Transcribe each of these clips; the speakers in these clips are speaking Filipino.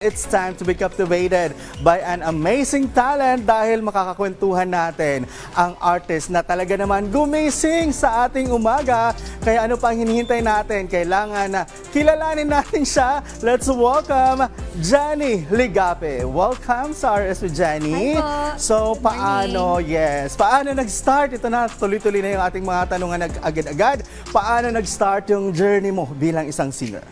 It's time to be captivated by an amazing talent dahil makakakwentuhan natin ang artist na talaga naman gumising sa ating umaga. Kaya ano pang hinihintay natin? Kailangan na kilalanin natin siya. Let's welcome Jenny Ligape. Welcome sa RS with Jenny. Hi po. So Good paano, paano nag-start? Ito na, tuloy-tuloy na yung ating mga tanungan agad-agad. Paano nag-start yung journey mo bilang isang singer?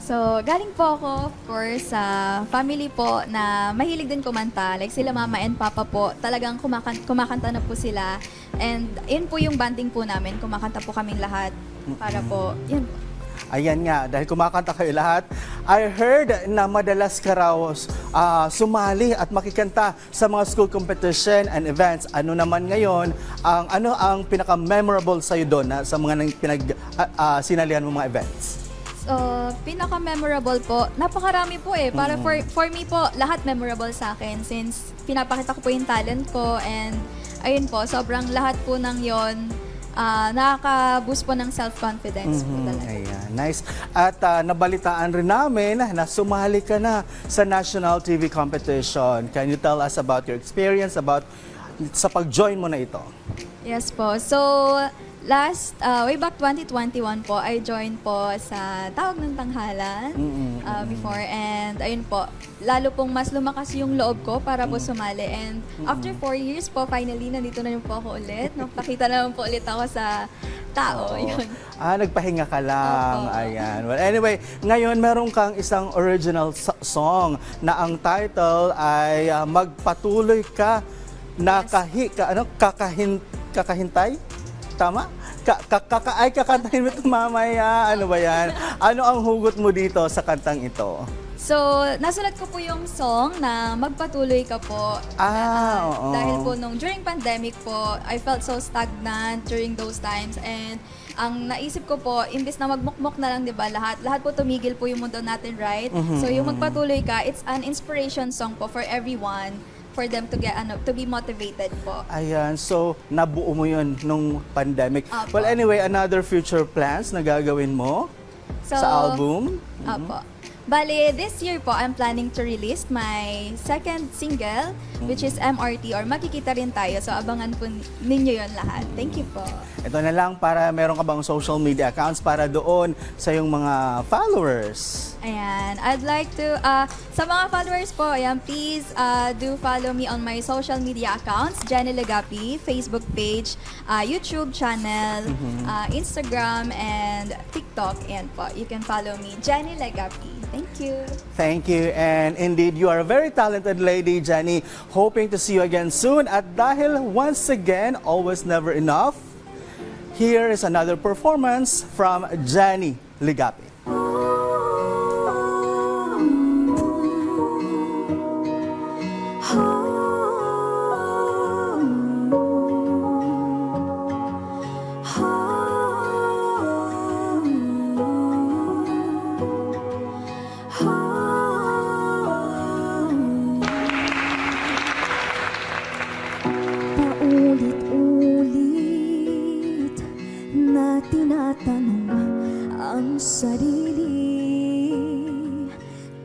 So, galing po ako, of course, sa family po na mahilig din kumanta. Like sila mama and papa po, talagang kumakanta na po sila. And yun po yung banding po namin, kumakanta po kaming lahat para po, yun. Ayan nga, dahil kumakanta kayo lahat, I heard na madalas ka raw sumali at makikanta sa mga school competition and events. Ano naman ngayon, ano ang pinaka-memorable sa'yo doon sa mga sinalihan mo mga events? So, pinaka-memorable po, napakarami po eh. Para for me po, lahat memorable sa akin since pinapakita ko po yung talent ko and ayun po, sobrang lahat po ng yon nakaka-boost po ng self-confidence po talaga. Ayan, nice. At nabalitaan rin namin na sumali ka na sa National TV Competition. Can you tell us about your experience sa pag-join mo na ito? Yes po. So, way back 2021 po, I joined po sa Tawag ng Tanghalan before. And ayun po, lalo pong mas lumakas yung loob ko para po sumali. And after 4 years po, finally, nandito na rin po ako ulit. Nakita naman po ulit ako sa tao. Yun. Nagpahinga ka lang. Opo. Ayan. Well, anyway, ngayon meron kang isang original song na ang title ay Magpatuloy Ka na kakahintay? Tama? Kakantahin mo ito mamaya. Ano ba yan? Ano ang hugot mo dito sa kantang ito? So, nasulat ko po yung song na Magpatuloy Ka po. Oo. Dahil po during pandemic po, I felt so stagnant during those times. And ang naisip ko po, imbis na magmukmok na lang, di ba, lahat po tumigil po yung mundo natin, right? So, yung Magpatuloy Ka, it's an inspiration song po for everyone, for them to get to be motivated po. Ayan, so nabuo mo yun nung pandemic. Apo. Well, anyway, another future plans na gagawin mo So, sa album? Apo. Bale, this year po, I'm planning to release my second single, which is MRT or Makikita Rin Tayo. So, abangan po ninyo yon lahat. Thank you po. Ito na lang, para meron ka bang social media accounts para doon sa iyong mga followers? Ayan. I'd like to, sa mga followers po, ayan, please do follow me on my social media accounts, Jenny Ligape, Facebook page, YouTube channel, Instagram, and TikTok. Ayan po, you can follow me, Jenny Ligape. Thank you. Thank you. And indeed, you are a very talented lady, Jenny. Hoping to see you again soon. At dahil once again, always never enough, here is another performance from Jenny Ligape. Paulit-ulit na tinatanong ang sarili,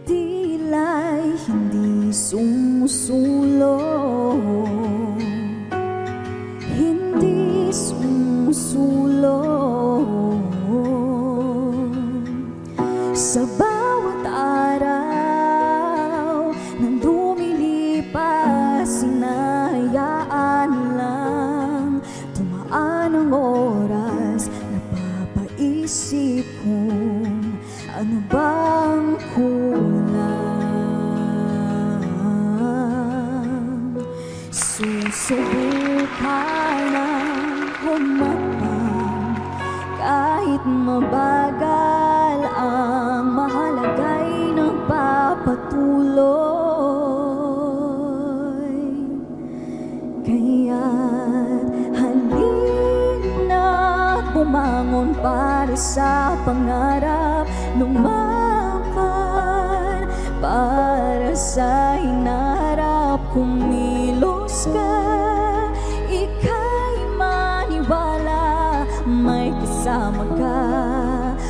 tila'y hindi sumusulong, hindi sumusulong. Sa bawat araw nang lumilipas, sinayaan lang dumaan ang oras. Napapaisip kung ano bang kulang. Susubukan ang humapang kahit mabagal, ang mahalaga'y nagpapatuloy. Kaya't halina bumangon para sa pangarap, lumaban para sa hinarap, kumilos ka, ika'y maniwala, may kasama ka,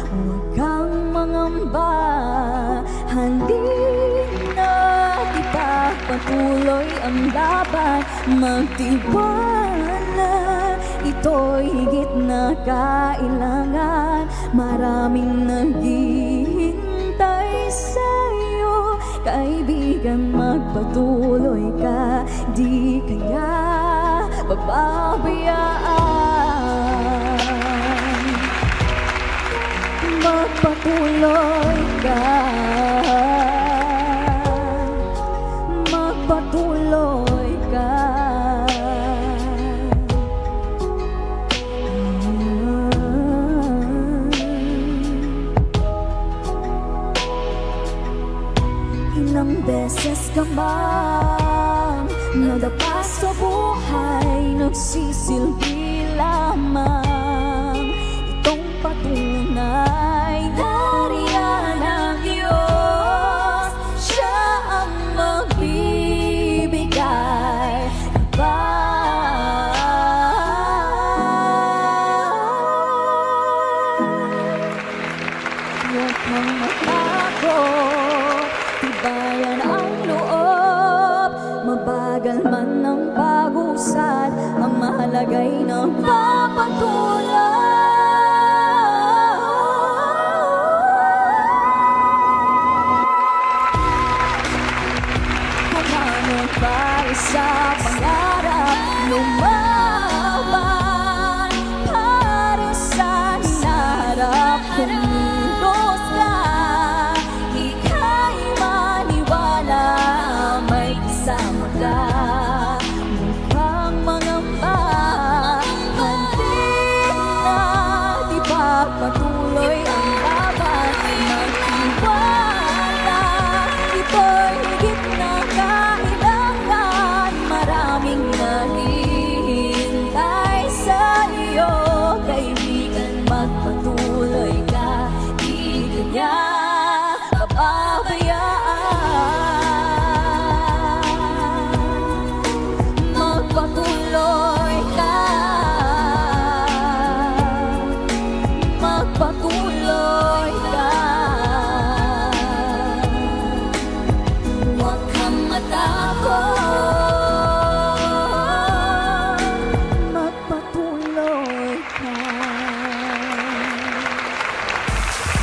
huwag kang mangamba. Halina Ipagpatuloy ang laban, magtiwala. Ito'y higit na kailangan. Maraming naghihintay sa'yo. Kaibigan, magpatuloy ka, di kaya pababayaan. Magpatuloy ka, magpatuloy ka. Ilang beses ka bang nadapa sa buhay, nagsisilbi lamang itong patunay na riyan ang Diyos, siya ang magbibigay huwag kang matakot, tibayan ang loob. Mabagal man ang pag-usad, ang mahalaga'y nagpapatuloy. Pumanag para sa pangarap, lumaban.